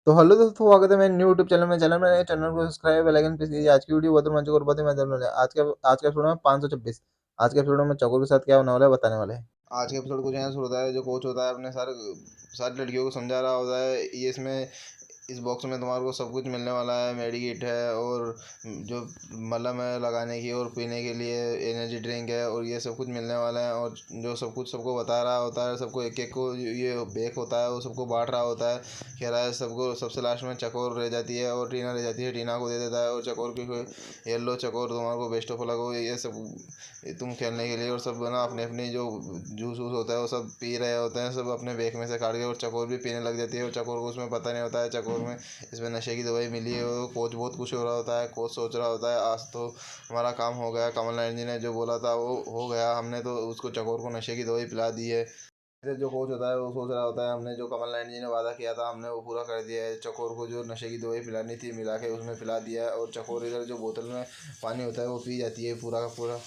तो हेलो दोस्तों, स्वागत है मेरे न्यू यूट्यूब चैनल को सब्सक्राइब, बेल आइकन प्रेस कीजिए। आज की वीडियो बहुत रोमांचक और बहुत ही मजेदार होने वाली है। आज का एपिसोड में 526। आज के एपिसोड में चकोर के साथ क्या होने वाला है बताने वाले हैं। आज के एपिसोड कुछ ऐसा होता है, जो कोच होता है अपने सारी लड़कियों को समझा रहा होता है। ये इसमें इस बॉक्स में तुम्हारे को सब कुछ मिलने वाला है। मेडिकेट है और जो मलहम है लगाने की, और पीने के लिए एनर्जी ड्रिंक है, और ये सब कुछ मिलने वाला है। और जो सब कुछ सबको बता रहा होता है, सबको एक एक को ये बेक होता है, वो सबको बांट रहा होता है। कह रहा है सबको। सबसे लास्ट में चकोर रह जाती है और टीना रह जाती है। टीना को दे देता है और चकोर की ये लो चकोर, तुम्हारे को बेस्ट ऑफ लक हो, ये सब तुम खेलने के लिए। और सब ना अपने अपनी जो जूस वूस होता है वो सब पी रहे होते हैं, सब अपने बेक में से काट के। और चकोर भी पीने लग जाती है, और चकोर को उसमें पता नहीं होता है चकोर में इसमें नशे की दवाई मिली है। और कोच बहुत खुश हो रहा होता है। कोच सोच रहा होता है आज तो हमारा काम हो गया, कमल नायक जी ने जो बोला था वो हो गया। हमने तो उसको चकोर को नशे की दवाई पिला दी है। फिर जो कोच होता है वो सोच रहा होता है, हमने जो कमल नायक जी ने वादा किया था हमने वो पूरा कर दिया है। चकोर को जो नशे की दवाई पिलानी थी मिला के उसमें पिला दिया है। और चकोर इधर जो बोतल में पानी होता है वो पी जाती है पूरा का पूरा।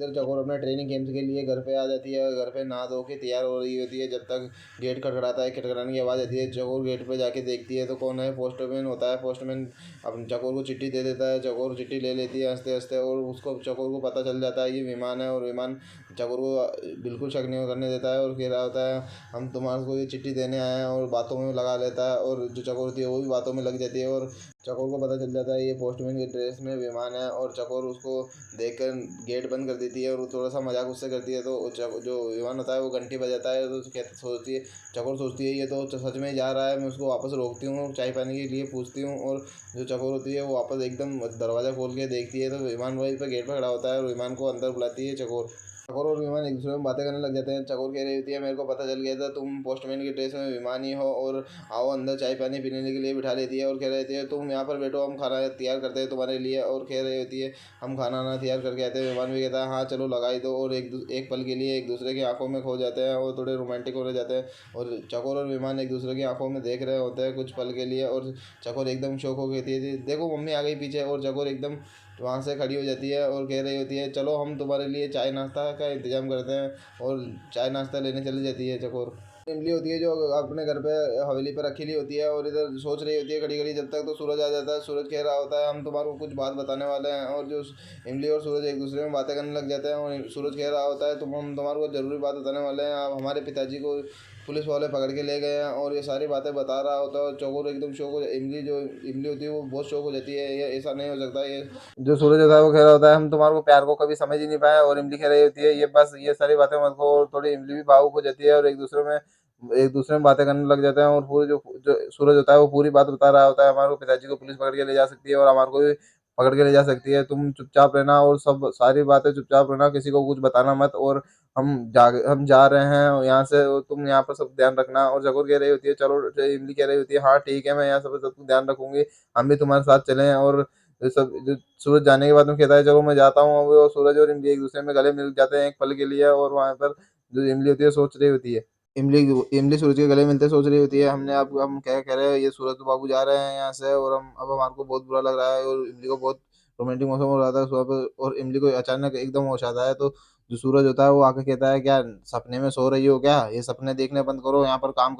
इधर चकोर अपने ट्रेनिंग गेम्स के लिए घर पे आ जाती है। घर पे नहा धो के तैयार हो रही होती है, जब तक गेट खटखटाता है। खटखटाने की आवाज़ आती है। चकोर गेट पे जाके देखती है तो कौन है, पोस्टमैन होता है। पोस्टमैन अब चकोर को चिट्ठी दे देता है। चकोर चिट्ठी ले लेती है हंसते हंसते, और उसको चकोर को पता चल जाता है ये विमान है। और विमान चकोर को बिल्कुल शक नहीं करने देता है, और कह रहा होता है हम तुम्हारे को ये चिट्ठी देने आए हैं। और बातों में लगा लेता है, और जो चकोर होती है वो भी बातों में लग जाती है। और चकोर को पता चल जाता है ये पोस्टमैन के ड्रेस में विमान है। और चकोर उसको देखकर गेट बंद कर देती है, और थोड़ा सा मजाक उससे करती है। तो जो विमान होता है वो घंटी बजाता है, तो सोचती है चकोर सोचती है ये तो सच में जा रहा है। मैं उसको वापस रोकती हूँ और चाय पानी के लिए पूछती हूँ। और जो चकोर होती है वो वापस एकदम दरवाज़ा खोल के देखती है, तो विमान वहीं पर गेट पर खड़ा होता है। और विमान को अंदर बुलाती है चकोर। चकोर और विमान एक दूसरे में बातें करने लग जाते हैं। चकोर कह रही होती है मेरे को पता चल गया था तुम पोस्टमैन के ड्रेस में विमान ही हो, और आओ अंदर चाय पानी पीने के लिए बिठा लेती है। और कह रही होती है तुम यहाँ पर बैठो, हम खाना तैयार करते हैं तुम्हारे लिए। और कह रही होती है हम खाना ना तैयार करके आते हैं। विमान भी कहता है हाँ चलो लगा ही दो। और एक पल के लिए एक दूसरे की आंखों में खो जाते हैं, और थोड़े रोमांटिक होने जाते हैं। और चकोर और विमान एक दूसरे की आंखों में देख रहे होते हैं कुछ पल के लिए। और चकोर एकदम शौक हो कहती है देखो मम्मी आ गई पीछे। और चकोर एकदम वहाँ से खड़ी हो जाती है और कह रही होती है चलो हम तुम्हारे लिए चाय नाश्ता का इंतजाम करते हैं। और चाय नाश्ता लेने चली जाती है चकोर। इमली होती है जो अपने घर पे हवेली पे रखी ली होती है, और इधर सोच रही होती है खड़ी खड़ी, जब तक तो सूरज आ जाता है। सूरज कह रहा होता है हम तुम्हारे को कुछ बात बताने वाले हैं। और जो इमली और सूरज एक दूसरे में बातें करने लग जाते हैं। और सूरज कह रहा होता है तुम हम तुम्हारे को ज़रूरी बात बताने वाले हैं। आप हमारे पिताजी को पुलिस वाले पकड़ के ले गए हैं, और ये सारी बातें बता रहा होता है। और चकोर एकदम शौक हो इमली होती है वो बहुत शौक हो जाती है, ये ऐसा नहीं हो सकता। ये जो सूरज होता है वो कह रहा होता है हम तुम्हारे को प्यार को कभी समझ ही नहीं पाए। और इमली कह रही होती है ये बस ये सारी बातें मत को। और थोड़ी इमली भी भावुक हो जाती है, और एक दूसरे में बातें करने लग जाते हैं। और पूरे जो जो सूरज होता है वो पूरी बात बता रहा होता है। हमारे को पिताजी को पुलिस पकड़ के ले जा सकती है, और हमारे को भी पकड़ के ले जा सकती है। तुम चुपचाप रहना, और सब सारी बातें चुपचाप रहना, किसी को कुछ बताना मत। और हम जा रहे हैं और यहाँ से, और तुम यहाँ पर सब ध्यान रखना। और जगोर कह रही होती है चलो। इमली कह रही होती है हाँ ठीक है, मैं यहाँ सब सब ध्यान रखूंगी, हम भी तुम्हारे साथ चलें। और जो सूरज जाने के बाद में कहता है चलो मैं जाता हूँ अब। और सूरज और इमली एक दूसरे में गले मिल जाते हैं एक पल के लिए। और वहाँ पर जो इमली होती है सोच रही होती है, इमली इमली सूरज के गले मिलते सोच रही होती है हमने अब हम क्या कह रहे हैं, ये सूरज तो बाबू जा रहे हैं यहाँ से, और हम अब हमारे को बहुत बुरा लग रहा है। और इमली को बहुत रोमांटिक मौसम हो रहा था सुबह पे, और इमली को अचानक एकदम होश आता है। तो जो सूरज होता है वो आके कहता है क्या सपने में सो रही हो क्या, ये सपने देखने बंद करो, यहाँ पर काम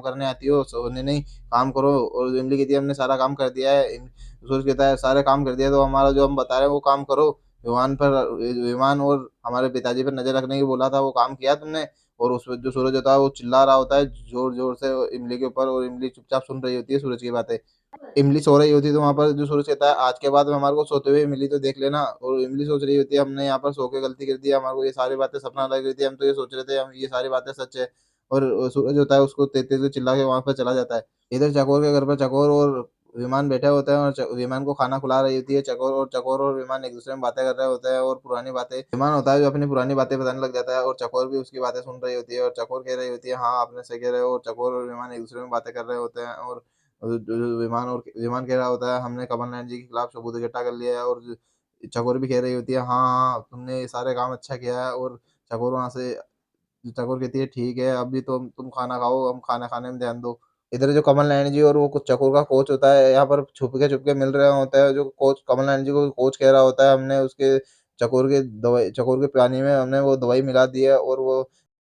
करने आती हो, सोने नहीं, काम करो। और इमली कहती है हमने सारा काम कर दिया है। सूरज कहता है सारे काम कर दिया तो हमारा जो हम बता रहे हैं वो काम करो। विमान और हमारे पिताजी पर नजर रखने की बोला था, वो काम किया तुमने। और उस जो सूरज होता है वो चिल्ला रहा होता है जोर जोर से इमली के ऊपर, और इमली चुपचाप सुन रही होती है सूरज की बातें। इमली सो रही होती है, तो वहां पर जो सूरज कहता है आज के बाद में हमारे को सोते हुए मिली तो देख लेना। और इमली सोच रही होती है हमने यहाँ पर सो के गलती कर दी है, हमारे को ये सारी बातें सपना लग रही थी, हम तो ये सोच रहे थे हम ये सारी बातें सच है। और सूरज होता है उसको तेज तेज चिल्ला के वहां पर चला जाता है। इधर चकोर के घर पर चकोर और विमान बैठे होते हैं, और विमान को खाना खिला रही होती है चकोर और विमान एक दूसरे में बातें कर रहे होते हैं। और पुरानी बातें, विमान होता है जो अपनी पुरानी बातें बताने लग जाता है, और चकोर भी उसकी बातें सुन रही होती है। और चकोर कह रही होती है हाँ आपने सही कह रहे हो। और चकोर और विमान एक दूसरे में बातें कर रहे होते हैं। और विमान कह रहा होता है हमने कमल नायक जी के खिलाफ सबूत इकट्ठा कर लिया है। और चकोर भी कह रही होती है हाँ हाँ तुमने ये सारे काम अच्छा किया है। और चकोर वहां से चकोर कहती है ठीक है अभी तो तुम खाना खाओ, हम खाना खाने में ध्यान दो। इधर जो कमल नयन जी और वो कुछ चकोर का कोच होता है यहाँ पर छुप के मिल रहे होता है। जो कोच कमल नयन जी को कोच कह रहा होता है हमने उसके चकोर के पानी में हमने वो दवाई मिला दी है, और वो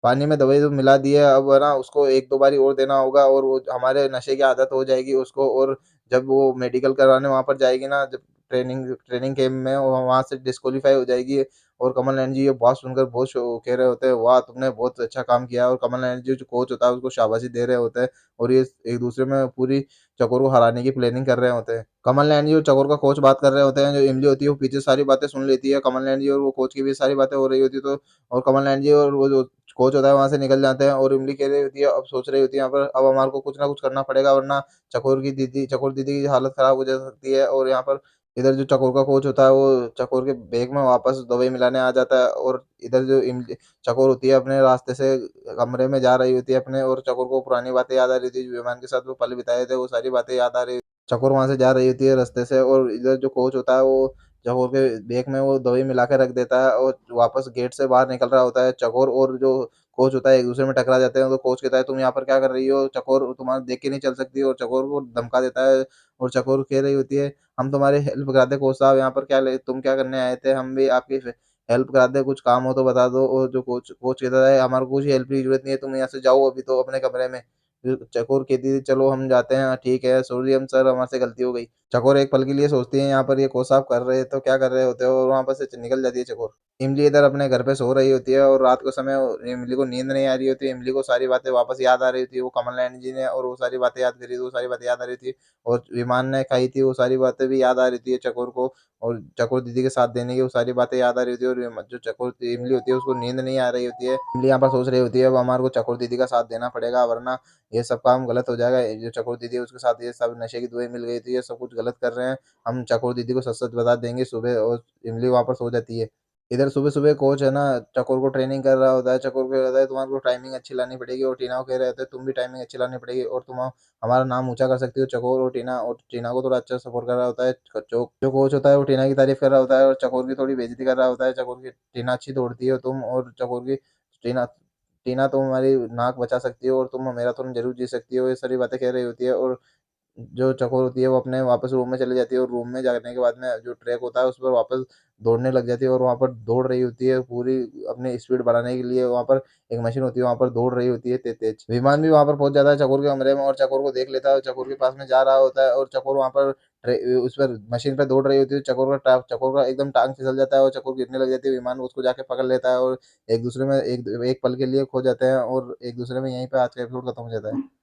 पानी में दवाई तो मिला दी है, अब है ना उसको 1-2 बारी और देना होगा और वो हमारे नशे की आदत हो जाएगी उसको। और जब वो मेडिकल करवाने वहाँ पर जाएगी ना, जब ट्रेनिंग ट्रेनिंग कैंप में, वो वहाँ से डिस्क्वालीफाई हो जाएगी। और कमल नयन जी ये बात सुनकर बहुत कह रहे होते हैं, वाह तुमने बहुत अच्छा काम किया। और कमल नयन जी जो कोच होता है उसको शाबाशी दे रहे होते हैं। और ये एक दूसरे में पूरी चकोर को हराने की प्लानिंग कर रहे होते हैं। कमल नयन जी और चकोर का कोच बात कर रहे होते हैं, जो इमली होती है वो पीछे सारी बातें सुन लेती है। कमल नयन जी और वो कोच की भी सारी बातें हो रही होती है, तो और कमल नयन जी और वो जो कोच होता है वहाँ से निकल जाते हैं। और इमली कह रही होती है, अब सोच रही होती है यहाँ पर, अब हमारे को कुछ ना कुछ करना पड़ेगा, वरना चकोर दीदी की हालत खराब हो जा सकती है। और यहाँ पर इधर जो चकोर का कोच होता है वो चकोर के बैग में वापस दवाई मिलाने आ जाता है। और इधर जो इमली चकोर होती है अपने रास्ते से कमरे में जा रही होती है अपने, और चकोर को पुरानी बातें याद आ रही थी, जो विमान के साथ वो पल बिताए थे, वो सारी बातें याद आ रही। चकोर वहां से जा रही होती है रास्ते से, और इधर जो कोच होता है वो चकोर के बैग में वो दवाई मिला के रख देता है, और वापस गेट से बाहर निकल रहा होता है चकोर। और जो कोच होता है एक दूसरे में टकरा जाते हैं, तो कोच कहता है तुम यहाँ पर क्या कर रही हो चकोर, तुम्हारा देख के नहीं चल सकती। और चकोर को धमका देता है। और चकोर कह रही होती है, हम तुम्हारी हेल्प कराते कोच साहब, यहाँ पर तुम क्या करने आए थे, हम भी आपकी हेल्प कराते, कुछ काम हो तो बता दो। और जो कोच कोच कहता है हमारे को कुछ हेल्प की जरूरत नहीं है, तुम यहाँ से जाओ अभी तो अपने कमरे में। चकोर कहती थी चलो हम जाते हैं, ठीक है सॉरी हम सर हमारे से गलती हो गई। चकोर एक पल के लिए सोचती है यहाँ पर ये कोच साहब कर रहे हैं तो क्या कर रहे होते हो, और वहां पर से निकल जाती है चकोर। इमली इधर अपने घर पे सो रही होती है, और रात के समय इमली को नींद नहीं आ रही होती है। इमली को सारी बातें वापस याद आ रही थी, वो कमल नयन जी ने और वो सारी बातें याद करी थी, वो सारी बातें याद आ रही थी। और विमान ने खाई थी वो सारी बातें भी याद आ रही थी चकोर को। और चकोर दीदी के साथ देने की वो सारी बातें याद आ रही थी। और जो चकोर इमली होती है उसको नींद नहीं आ रही होती है। इमली यहाँ पर सोच रही होती है अब हमारे को चकोर दीदी का साथ देना पड़ेगा, वरना ये सब काम गलत हो जाएगा। ये जो चकोर दीदी है उसके साथ ये सब नशे की दवाई मिल गई थी, ये सब कुछ गलत कर रहे हैं। हम चकोर दीदी को सच सच बता देंगे सुबह। और इमली वहां पर सो जाती है। इधर सुबह सुबह कोच है ना चकोर को ट्रेनिंग कर रहा होता है। चकोर को कहता है तुम्हारे को टाइमिंग अच्छी लानी पड़ेगी, और टीना को कह रहे होते हैं तुम भी टाइमिंग अच्छी लानी पड़ेगी, और तुम हमारा नाम ऊंचा कर सकती हो चकोर। और टीना को थोड़ा अच्छा सपोर्ट कर रहा होता है। जो कोच होता है वो टीना की तारीफ कर रहा होता है, और चकोर की थोड़ी बेइज्जती कर रहा होता है। चकोर की टीना अच्छी दौड़ती है तुम, और चकोर की टीना टीना तुम हमारी नाक बचा सकती हो, और तुम मेरा तुम जरूर जी सकती हो, ये सारी बातें कह रही होती है। और जो चकोर होती है वो अपने वापस रूम में चली जाती है, और रूम में जाने के बाद में जो ट्रैक होता है उस पर वापस दौड़ने लग जाती है। और वहाँ पर दौड़ रही होती है पूरी अपनी स्पीड बढ़ाने के लिए। वहाँ पर एक मशीन होती है, वहाँ पर दौड़ रही होती है तेज तेज। विमान भी वहाँ पर पहुंच जाता है चकोर के कमरे में, और चकोर को देख लेता है, और चकोर के पास में जा रहा होता है। और चकोर वहाँ पर उस पर मशीन पर दौड़ रही होती है। चकोर का एकदम टांग फिसल जाता है, और चकोर गिरने लग जाती है। विमान उसको जाके पकड़ लेता है, और एक दूसरे में एक एक पल के लिए खो जाते हैं, और एक दूसरे में यहीं पे आज का एपिसोड खत्म हो जाता है।